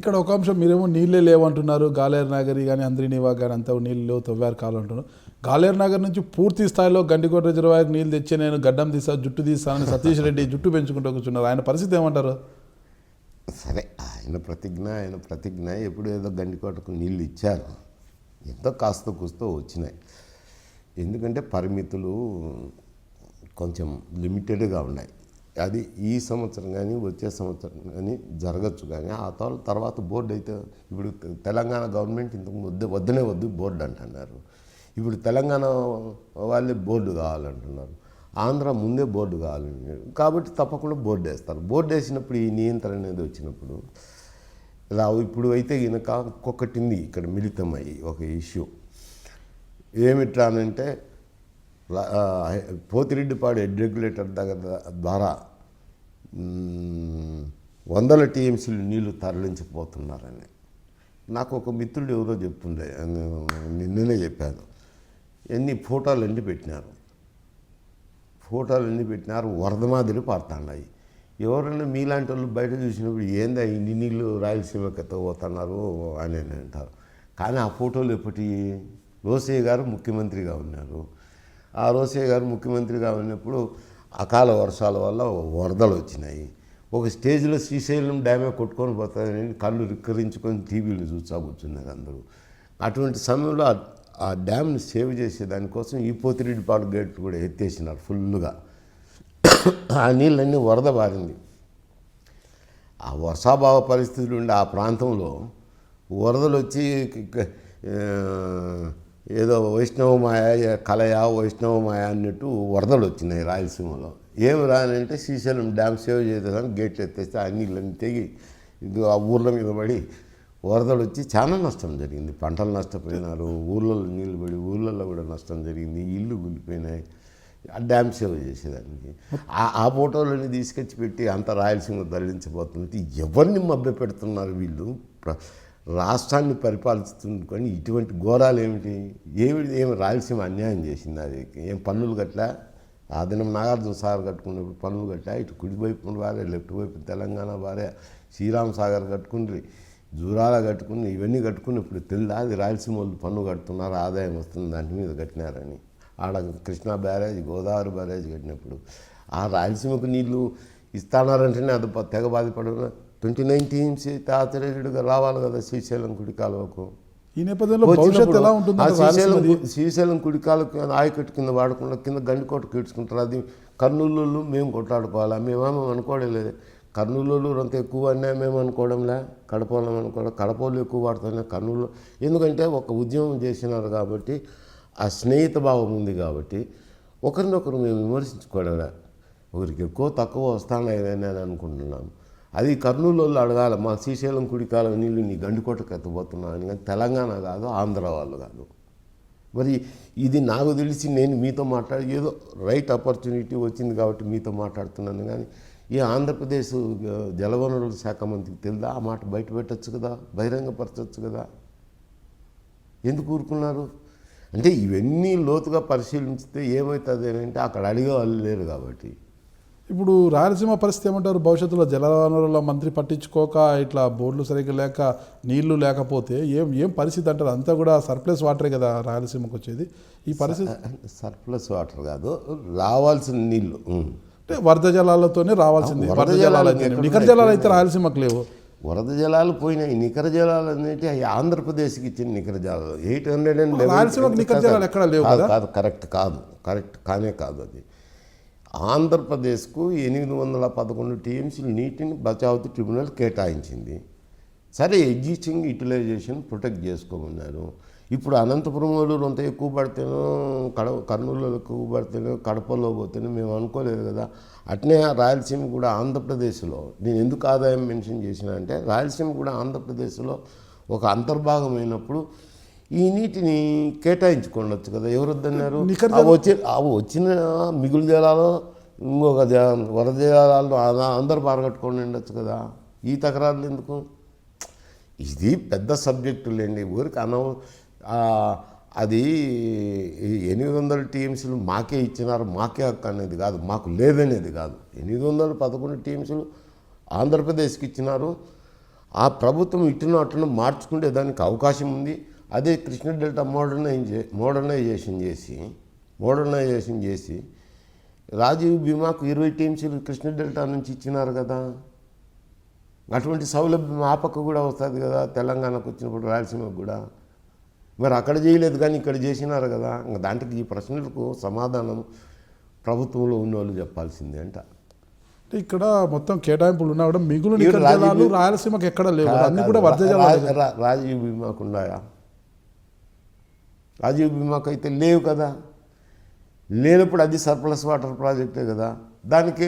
ఇక్కడ ఒక అంశం మీరేమో నీళ్ళే లేవంటున్నారు. గాలేరు నగరి కానీ అంద్రినివా కానీ అంతా నీళ్ళు లేవు, తవ్వారు కాలు అంటున్నారు. గాలేరు నగర్ నుంచి పూర్తి స్థాయిలో గండికోట రిజర్వాయర్కి నీళ్ళు తెచ్చి నేను గడ్డం తీసా జుట్టు తీస్తానని సతీష్ రెడ్డి జుట్టు పెంచుకుంటూ కూర్చున్నారు. ఆయన పరిస్థితి ఏమంటారు? సరే, ఆయన ప్రతిజ్ఞ ఎప్పుడు ఏదో గండికోటకు నీళ్ళు ఇచ్చారు, ఎంతో కాస్త కూస్తో వచ్చినాయి. ఎందుకంటే పరిమితులు కొంచెం లిమిటెడ్గా ఉన్నాయి. అది ఈ సంవత్సరం కానీ వచ్చే సంవత్సరం కానీ జరగచ్చు. కానీ ఆ తర్వాత బోర్డు అయితే ఇప్పుడు తెలంగాణ గవర్నమెంట్ ఇంతకు వద్దనే వద్దు బోర్డు అంటున్నారు. ఇప్పుడు తెలంగాణ వాళ్ళే బోర్డు కావాలంటున్నారు, ఆంధ్ర ముందే బోర్డు కావాలంటున్నారు. కాబట్టి తప్పకుండా బోర్డు వేస్తారు. బోర్డు వేసినప్పుడు ఈ నియంత్రణ అనేది వచ్చినప్పుడు ఇలా ఇప్పుడు అయితే ఈయనక ఒక్కొక్కటింది ఇక్కడ మిళితమయ్యి ఒక ఇష్యూ ఏమిట్రానంటే పోతిరెడ్డిపాడు హెడ్ రెగ్యులేటర్ ద్వారా 100 టీఎంసీలు నీళ్లు తరలించకపోతున్నారని నాకు ఒక మిత్రుడు ఎవరో చెప్తుండే, నిన్ననే చెప్పాను. ఎన్ని ఫోటోలు అన్నీ పెట్టినారు, వరద మాదిరి పారుతున్నాయి. ఎవరైనా మీలాంటి వాళ్ళు బయట చూసినప్పుడు ఏందా ఇన్ని నీళ్ళు రాయలసీమకి ఎత్తపోతున్నారు అని అంటారు. కానీ ఆ ఫోటోలు ఎప్పటి రోసయ్య గారు ముఖ్యమంత్రిగా ఉన్నారు. ఆ రోసయ్య గారు ముఖ్యమంత్రిగా ఉన్నప్పుడు అకాల వర్షాల వల్ల వరదలు వచ్చినాయి. ఒక స్టేజ్లో శ్రీశైలం డ్యామే కొట్టుకొని పోతాయని కళ్ళు రిక్కరించుకొని టీవీలు చూసా కూర్చున్నారు అందరూ. అటువంటి సమయంలో ఆ డ్యామ్ని సేవ్ చేసే దానికోసం ఈ పోతిరెడ్డిపాడు గేట్లు కూడా ఎత్తేసినారు ఫుల్గా. ఆ నీళ్ళన్నీ వరద బారింది. ఆ వర్షాభావ పరిస్థితులు ఉండే ఆ ప్రాంతంలో వరదలు వచ్చి ఏదో వైష్ణవమాయ వైష్ణవమాయ అన్నట్టు వరదలు వచ్చినాయి రాయలసీమలో. ఏమి రానంటే శ్రీశైలం డ్యామ్ సేవ్ చేసేదానికి గేట్లు ఎత్తేస్తే ఆ నీళ్ళని తెగి ఆ ఊర్ల మీద పడి వరదలు వచ్చి చాలా నష్టం జరిగింది. పంటలు నష్టపోయినారు, ఊళ్ళలో నీళ్ళు పడి ఊళ్ళల్లో కూడా నష్టం జరిగింది, ఇల్లు కూలిపోయినాయి. ఆ డ్యామ్ సేవ్ చేసేదానికి ఆ ఫోటోలని తీసుకొచ్చి పెట్టి అంత రాయలసీమ తరలించబోతున్నట్టు ఎవరిని మభ్య పెడుతున్నారు వీళ్ళు? రాష్ట్రాన్ని పరిపాలిస్తుంది కానీ ఇటువంటి ఘోరాలు ఏమిటి? ఏమి రాయలసీమ అన్యాయం చేసింది? అది ఏం పన్నులు కట్టలే? ఆ దినం నాగార్జున సాగర్ కట్టుకున్నప్పుడు పన్నులు కట్టా, ఇటు కుడివైపు వారే, లెఫ్ట్ వైపు తెలంగాణ వారే, శ్రీరామ్ సాగర్ కట్టుకుండ్రి, జూరాల కట్టుకుని, ఇవన్నీ కట్టుకుని ఇప్పుడు తెల్లా అది రాయలసీమ వాళ్ళు పన్ను కడుతున్నారు, ఆదాయం వస్తుంది దాని మీద కట్టినారని. ఆడ కృష్ణా బ్యారేజ్, గోదావరి బ్యారేజ్ కట్టినప్పుడు ఆ రాయలసీమకు నీళ్లు ఇస్తానారంటేనే అది తెగ బాధపడిన 29 టీమ్స్ తాతరేడుగా రావాలి కదా శ్రీశైలం కుడి కాలువకు. ఈ నేపథ్యంలో భవిష్యత్తు ఎలా ఉంటుంది? శ్రీశైలం కుడి కాలువకు ఆయకట్టు కింద వాడకుండా కింద గండికోట కీడ్చుకుంటారు. అది కర్నూలు మేము కొట్లాడుకోవాలా? మేమేమో అనుకోవడం. కర్నూలు అంత ఎక్కువ అన్నా మేము అనుకోవడంలే, కడపలో అనుకోవడం. కడపలో ఎక్కువ వాడుతున్నా కర్నూలు. ఎందుకంటే ఒక ఉద్యమం చేసినారు కాబట్టి, ఆ స్నేహిత భావం ఉంది కాబట్టి ఒకరినొకరు మేము విమర్శించుకోవడంలే. ఒకరికి ఎక్కువ తక్కువ వస్తానని నేను అనుకుంటున్నాను. అది కర్నూలు వాళ్ళు అడగాలి, మా శ్రీశైలం కుడికాలం నీళ్ళు నీ గండికోటకు ఎత్తబోతున్నాను అని. కానీ తెలంగాణ కాదు, ఆంధ్ర వాళ్ళు కాదు. మరి ఇది నాకు తెలిసి నేను మీతో ఏదో రైట్ ఆపర్చునిటీ వచ్చింది కాబట్టి మీతో మాట్లాడుతున్నాను. కానీ ఈ ఆంధ్రప్రదేశ్ జలవనరుల శాఖ మంత్రికి తెలుదా? ఆ మాట బయట పెట్టచ్చు కదా, బహిరంగపరచచ్చు కదా. ఎందుకు ఊరుకున్నారు? అంటే ఇవన్నీ లోతుగా పరిశీలించితే ఏమవుతుంది అంటే అక్కడ అడిగే వాళ్ళు లేరు కాబట్టి. ఇప్పుడు రాయలసీమ పరిస్థితి ఏమంటారు? భవిష్యత్తులో జలవనరుల మంత్రి పట్టించుకోక ఇట్లా బోర్డులు సరిగ్గా లేక నీళ్లు లేకపోతే ఏం పరిస్థితి అంటారు? అంతా కూడా సర్ప్లస్ వాటరే కదా రాయలసీమకు వచ్చేది. ఈ పరిస్థితి సర్ప్లస్ వాటర్ కాదు, రావాల్సిన నీళ్లు అంటే వరద జలాలతోనే రావాల్సింది. వరద జలాలు నికర జలాలు అయితే రాయలసీమకు లేవు. వరద జలాలు పోయినాయి. నికర జలాలు అనేది ఆంధ్రప్రదేశ్కి ఇచ్చిన నికర జలాలు 800 రాయలసీమకు నికర జలాలు ఎక్కడ లేవు కదా. కాదు, కరెక్ట్ కానే కాదు. అది ఆంధ్రప్రదేశ్కు 811 టీఎంసీలు నీటిని బచావతి ట్రిబ్యునల్ కేటాయించింది. సరే, ఎగ్జిస్టింగ్ యూటిలైజేషన్ ప్రొటెక్ట్ చేసుకోమన్నారు. ఇప్పుడు అనంతపురం వాళ్ళు అంత ఎక్కువ పడితేనో, కర్నూలులో ఎక్కువ పడితేనో, కడపలో పోతేనో మేము అనుకోలేదు కదా. అట్నే రాయలసీమ కూడా ఆంధ్రప్రదేశ్లో, నేను ఎందుకు ఆదాయం మెన్షన్ చేసిన అంటే రాయలసీమ కూడా ఆంధ్రప్రదేశ్లో ఒక అంతర్భాగం అయినప్పుడు ఈ నీటిని కేటాయించుకోవచ్చు కదా. ఎవరు వద్దన్నారు? వచ్చిన మిగులు జలాలు ఇంకొక వరద జలాలు అందరు బారగట్టుకొని ఉండొచ్చు కదా. ఈ తకరారులు ఎందుకు? ఇది పెద్ద సబ్జెక్టులేండి. ఊరికి అది 800 టీఎంసీలు మాకే ఇచ్చినారు, మాకే హక్కు అనేది కాదు, మాకు లేదనేది కాదు. 811 టీఎంసీలు ఆంధ్రప్రదేశ్కి ఇచ్చినారు. ఆ ప్రభుత్వం ఇటును అటును మార్చుకుంటే దానికి అవకాశం ఉంది. అదే కృష్ణా డెల్టా మోడర్నైజేషన్ చేసి రాజీవ్ బీమాకు 20 టీమ్స్లు కృష్ణా డెల్టా నుంచి ఇచ్చినారు కదా. అటువంటి సౌలభ్యం ఆ పక్క కూడా వస్తుంది కదా, తెలంగాణకు వచ్చినప్పుడు రాయలసీమకు కూడా. మరి అక్కడ చేయలేదు కానీ ఇక్కడ చేసినారు కదా. ఇంకా దాంట్లో ఈ ప్రశ్నలకు సమాధానం ప్రభుత్వంలో ఉన్న వాళ్ళు చెప్పాల్సిందే అంట. అంటే ఇక్కడ మొత్తం కేటాయింపులు ఉన్నా కూడా మిగులు నికర జలాలు రాయలసీమకి ఎక్కడ లేవు, అన్ని కూడా వర్ధ జలాలు. రాజీవ్ బీమాకు ఉన్నాయా? రాజీవ్ బీమాకు అయితే లేవు కదా. లేనప్పుడు అది సర్ప్లస్ వాటర్ ప్రాజెక్టే కదా. దానికి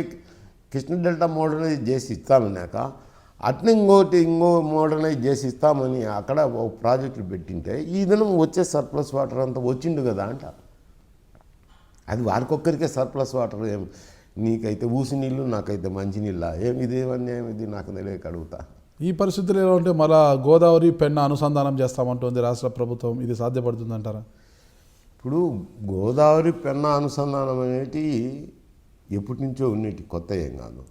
కృష్ణా డెల్టా మోడర్నైజ్ చేసి ఇస్తామన్నాక అట్నే ఇంకో మోడర్నైజ్ చేసి ఇస్తామని అక్కడ ఒక ప్రాజెక్టులు పెట్టింటే ఈ దినం వచ్చే సర్ప్లస్ వాటర్ అంతా వచ్చిండు కదా అంట. అది వారికొక్కరికే సర్ప్లస్ వాటర్. ఏం నీకైతే ఊసి నీళ్ళు, నాకైతే మంచి నీళ్ళ, ఇదేమన్యాయం నాకు తెలియక అడుగుతా. ఈ పరిస్థితులు ఎలా ఉంటే మళ్ళా గోదావరి పెన్న అనుసంధానం చేస్తామంటుంది రాష్ట్ర ప్రభుత్వం, ఇది సాధ్యపడుతుందంటారా? ఇప్పుడు గోదావరి పెన్నా అనుసంధానం అనేటి ఎప్పటి నుంచో ఉన్నటి, కొత్త ఏం కాదు.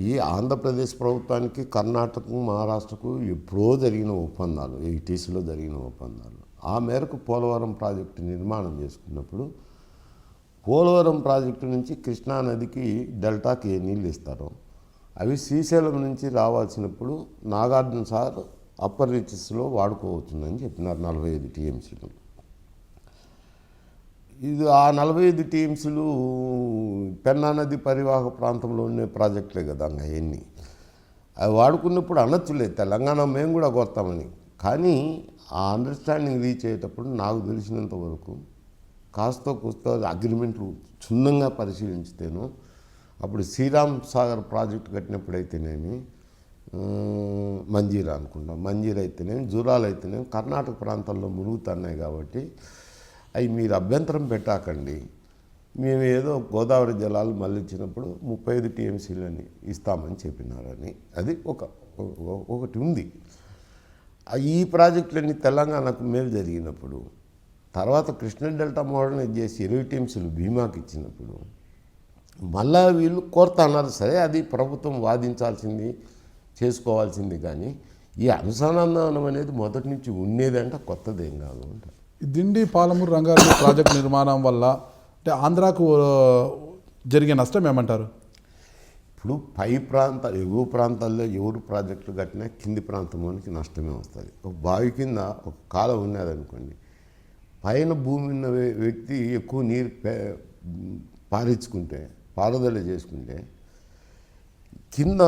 ఈ ఆంధ్రప్రదేశ్ ప్రభుత్వానికి కర్ణాటకకు మహారాష్ట్రకు ఎప్పుడో జరిగిన ఒప్పందాలు, 80sలో జరిగిన ఒప్పందాలు. ఆ మేరకు పోలవరం ప్రాజెక్టు నిర్మాణం చేసుకున్నప్పుడు పోలవరం ప్రాజెక్టు నుంచి కృష్ణానదికి డెల్టాకి ఏ నీళ్ళు ఇస్తారో అవి శ్రీశైలం నుంచి రావాల్సినప్పుడు నాగార్జున సార్ అప్పర్ రీచెస్లో వాడుకోవచ్చునని చెప్పినారు 45 టీఎంసీలు. ఇది ఆ 45 టీఎంసీలు పెన్నా నది పరివాహక ప్రాంతంలో ఉండే ప్రాజెక్టులే కదా. ఇంకా ఎన్ని అవి వాడుకున్నప్పుడు అనొచ్చులే, తెలంగాణ మేము కూడా కోరుతామని. కానీ ఆ అండర్స్టాండింగ్ రీచ్ అయ్యేటప్పుడు నాకు తెలిసినంత వరకు కాస్త కూస్త అగ్రిమెంట్లు క్షుణ్ణంగా పరిశీలించితేను అప్పుడు శ్రీరామ్ సాగర్ ప్రాజెక్టు కట్టినప్పుడైతేనేమి, మంజీరా అనుకుంటాం, మంజీరా అయితేనేమి, జూరాలు అయితేనేమి కర్ణాటక ప్రాంతాల్లో మునుగుతున్నాయి కాబట్టి అవి మీరు అభ్యంతరం పెట్టాకండి, మేము ఏదో గోదావరి జలాలు మళ్ళించినప్పుడు 35 టీఎంసీలని ఇస్తామని చెప్పినారని. అది ఒకటి ఉంది. ఈ ప్రాజెక్టులన్నీ తెలంగాణకు మేలు జరిగినప్పుడు తర్వాత కృష్ణా డెల్టా మోడర్నైజ్ చేసి 20 టీఎంసీలు బీమాకి ఇచ్చినప్పుడు మళ్ళా వీళ్ళు కోరుతున్నారు. సరే, అది ప్రభుత్వం వాదించాల్సింది, చేసుకోవాల్సింది. కానీ ఈ అనుసంధానం అనేది మొదటి నుంచి ఉండేదంట, కొత్తదేం కాదు అంట. దిండి పాలమూరు రంగారెడ్డి ప్రాజెక్టు నిర్మాణం వల్ల అంటే ఆంధ్రాకు జరిగే నష్టం ఏమంటారు? ఇప్పుడు పై ప్రాంతాలు, ఎగువ ప్రాంతాల్లో ఎవరు ప్రాజెక్టులు కట్టినా కింది ప్రాంతంలోనికి నష్టమే వస్తుంది. ఒక బావి కింద ఒక కాలం ఉన్నదనుకోండి, పైన భూమి ఉన్న వ్యక్తి ఎక్కువ నీరు పారించుకుంటే, పారుదల చేసుకుంటే కింద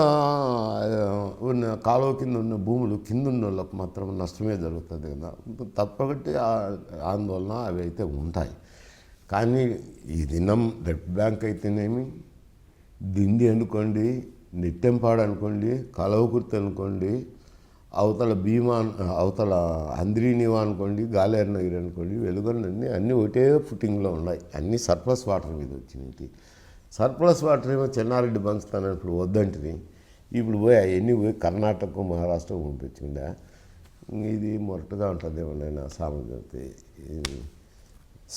ఉన్న కాలువ కింద ఉన్న భూములు కింద ఉన్న వాళ్ళకు మాత్రం నష్టమే జరుగుతుంది కదా. తప్పకట్టి ఆందోళన అవి అయితే ఉంటాయి. కానీ ఈ దినం రెడ్ బ్యాంక్ అయితేనేమి, దిండి అనుకోండి, నెట్టెంపాడు అనుకోండి, కలవకుర్తి అనుకోండి, అవతల భీమా, అవతల అంద్రీనివా అనుకోండి, గాలేరు నగర్ అనుకోండి, వెలుగొండ అన్నీ ఒకటే ఫుటింగ్లో ఉన్నాయి. అన్నీ సర్ప్లస్ వాటర్ మీద వచ్చినాయి. సర్ప్లస్ వాటర్ ఏమో చెన్నారెడ్డి పంచుతానప్పుడు వద్దంటిని, ఇప్పుడు పోయి అవన్నీ పోయి కర్ణాటక మహారాష్ట్రకు పంపించిందా. ఇది మొరటుగా ఉంటుంది. ఏమన్నా సామర్థ్యత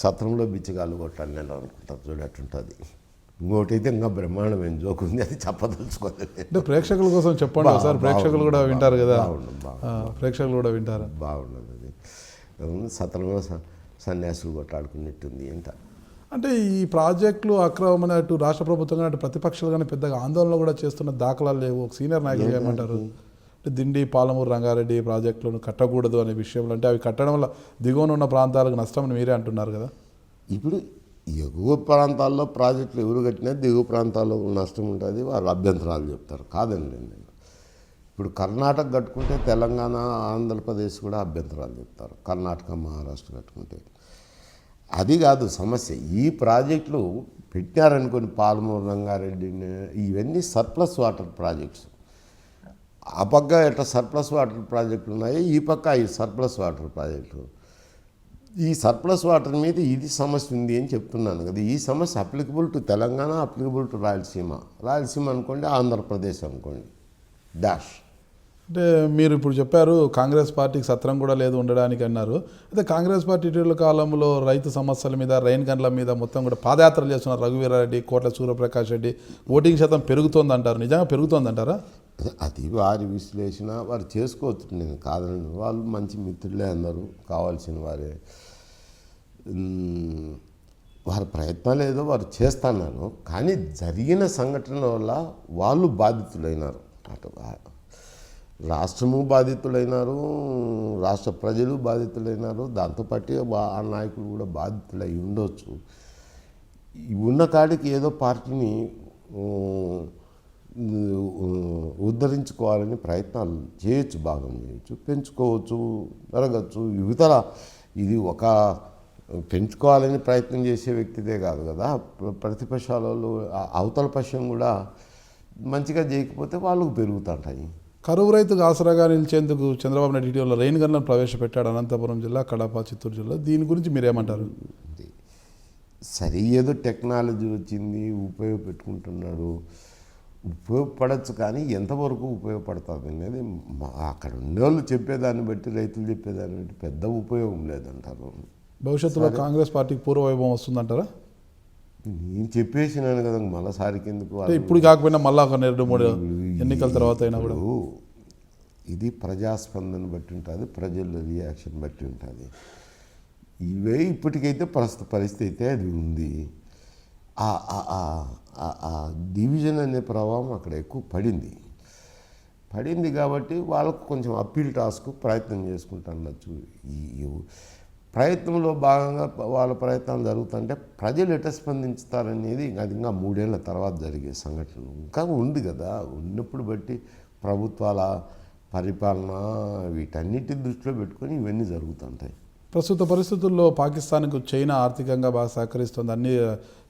సత్రంలో బిచ్చగాళ్ళు కొట్టాలి నేను అనుకుంటాను, చూడట్టుంటుంది. ఇంకోటి అయితే ఇంకా బ్రహ్మాండమైన జోకు ఉంది, అది చెప్పదలుచుకోలేదు. అంటే ప్రేక్షకుల కోసం చెప్పండి ఒకసారి, ప్రేక్షకులు కూడా వింటారు కదా. ప్రేక్షకులు కూడా వింటారు. బాగుండదు అది. సత్రంలో సన్యాసులు కొట్టాడుకున్నట్టుంది అంట. అంటే ఈ ప్రాజెక్టులు అక్రమమైన అటు రాష్ట్ర ప్రభుత్వం కానీ అటు ప్రతిపక్షాలు కానీ పెద్దగా ఆందోళన కూడా చేస్తున్న దాఖలాలు లేవు. ఒక సీనియర్ నాయకులు ఏమంటారు అంటే దిండి పాలమూరు రంగారెడ్డి ప్రాజెక్టులను కట్టకూడదు అనే విషయంలో, అంటే అవి కట్టడం వల్ల దిగువన ఉన్న ప్రాంతాలకు నష్టం అని మీరే అంటున్నారు కదా. ఇప్పుడు ఎగువ ప్రాంతాల్లో ప్రాజెక్టులు ఎవరు కట్టినా దిగువ ప్రాంతాల్లో నష్టం ఉంటుంది, వాళ్ళు అభ్యంతరాలు చెప్తారు. కాదండి నేను. ఇప్పుడు కర్ణాటక కట్టుకుంటే తెలంగాణ, ఆంధ్రప్రదేశ్ కూడా అభ్యంతరాలు చెప్తారు. కర్ణాటక, మహారాష్ట్ర కట్టుకుంటే అది కాదు సమస్య. ఈ ప్రాజెక్టులు పెట్టారనుకొని పాలమూరు రంగారెడ్డిని, ఇవన్నీ సర్ప్లస్ వాటర్ ప్రాజెక్ట్స్. ఆ పక్క ఎట్లా సర్ప్లస్ వాటర్ ప్రాజెక్టులు ఉన్నాయి, ఈ పక్క ఈ సర్ప్లస్ వాటర్ ప్రాజెక్టులు. ఈ సర్ప్లస్ వాటర్ మీద ఇది సమస్య ఉంది అని చెప్తున్నాను కదా. ఈ సమస్య applicable to Telangana, applicable to Rayalaseema. Rayalaseema అనుకోండి, ఆంధ్రప్రదేశ్ అనుకోండి, డాష్. అంటే మీరు ఇప్పుడు చెప్పారు కాంగ్రెస్ పార్టీకి సత్రం కూడా లేదు ఉండడానికి అన్నారు. అయితే కాంగ్రెస్ పార్టీ ఇటీవల కాలంలో రైతు సమస్యల మీద, రైన్ గన్ల మీద మొత్తం కూడా పాదయాత్రలు చేస్తున్నారు. రఘువీరారెడ్డి, కోట్ల సూర్యప్రకాష్ రెడ్డి, ఓటింగ్ శాతం పెరుగుతోంది అంటారు. నిజంగా పెరుగుతోంది అంటారా? అది వారి విశ్లేషణ వారు చేసుకోవచ్చు, నేను కాదని. వాళ్ళు మంచి మిత్రులే, అందరూ కావాల్సిన వారే. వారి ప్రయత్నాలు ఏదో వారు చేస్తున్నారు, కానీ జరిగిన సంఘటనల వల్ల వాళ్ళు బాధితులైనారు. అటు రాష్ట్రము బాధితులైనారు, రాష్ట్ర ప్రజలు బాధితులైనారు, దాంతోపాటు ఆ నాయకులు కూడా బాధితులై ఉండొచ్చు. ఉన్న కాడికి ఏదో పార్టీని ఉద్ధరించుకోవాలని ప్రయత్నాలు చేయొచ్చు, భాగం చేయొచ్చు, పెంచుకోవచ్చు, పెరగచ్చు. యువతల ఇది ఒక పెంచుకోవాలని ప్రయత్నం చేసే వ్యక్తిదే కాదు కదా, ప్రతిపక్షాలలో అవతల పక్షం కూడా మంచిగా చేయకపోతే వాళ్ళకు పెరుగుతుంటాయి. కరువు రైతుకు ఆసరాగా నిలిచేందుకు చంద్రబాబు నాయుడు ఇటీవల రెయిన్ గన్లను ప్రవేశపెట్టాడు అనంతపురం జిల్లా, కడప, చిత్తూరు జిల్లా. దీని గురించి మీరేమంటారు? సరే, ఏదో టెక్నాలజీ వచ్చింది, ఉపయోగపెట్టుకుంటున్నాడు, ఉపయోగపడచ్చు, కానీ ఎంతవరకు ఉపయోగపడుతుంది అనేది అక్కడ ఉండేవాళ్ళు చెప్పేదాన్ని బట్టి, రైతులు చెప్పేదాన్ని బట్టి పెద్ద ఉపయోగం లేదంటారు. భవిష్యత్తులో కాంగ్రెస్ పార్టీకి పూర్వ వైభవం వస్తుందంటారా? నేను చెప్పేసినాను కదా, మళ్ళీసారికి ఎందుకు? అంటే ఇప్పుడు కాకపోయినా మళ్ళీ ఒక 2-3 ఎన్నికల తర్వాత అయినా కూడా ఇది ప్రజాస్పందన బట్టి ఉంటుంది, ప్రజల రియాక్షన్ బట్టి ఉంటుంది. ఇవే ఇప్పటికైతే ప్రస్తుత పరిస్థితి అయితే అది ఉంది. ఆ డివిజన్ అనే ప్రభావం అక్కడ ఎక్కువ పడింది కాబట్టి వాళ్ళకు కొంచెం అప్పీల్ టాస్క్ ప్రయత్నం చేసుకుంటుండొచ్చు. ఈ ప్రయత్నంలో భాగంగా వాళ్ళ ప్రయత్నాలు జరుగుతుంటే ప్రజలు ఎట్లా స్పందించుతారనేది అది ఇంకా 3 ఏళ్ల తర్వాత జరిగే సంఘటన ఇంకా ఉంది కదా. ఉన్నప్పుడు బట్టి ప్రభుత్వాల పరిపాలన వీటన్నిటి దృష్టిలో పెట్టుకొని ఇవన్నీ జరుగుతుంటాయి. ప్రస్తుత పరిస్థితుల్లో పాకిస్తాన్కు చైనా ఆర్థికంగా బాగా సహకరిస్తుంది, అన్ని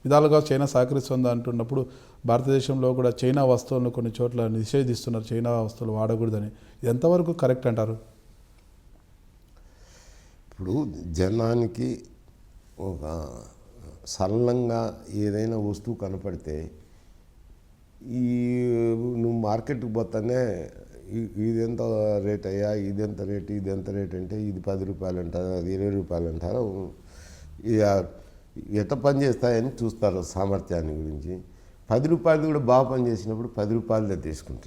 విధాలుగా చైనా సహకరిస్తుంది అంటున్నప్పుడు భారతదేశంలో కూడా చైనా వస్తువులను కొన్ని చోట్ల నిషేధిస్తున్నారు, చైనా వస్తువులు వాడకూడదని. ఇది ఎంతవరకు కరెక్ట్ అంటారు? ఇప్పుడు జనానికి ఒక సరళంగా ఏదైనా వస్తువు కనపడితే నువ్వు మార్కెట్కి పోతానే ఇదెంత రేట్ అయ్యా, ఇదెంత రేట్ అంటే ఇది 10 రూపాయలు అంటారు, అది 20 రూపాయలు అంటారు. ఎట్లా పని చేస్తాయని చూస్తారు సామర్థ్యాన్ని గురించి. 10 రూపాయలు కూడా బాగా పని చేసినప్పుడు 10 రూపాయలదే తీసుకుంటారు.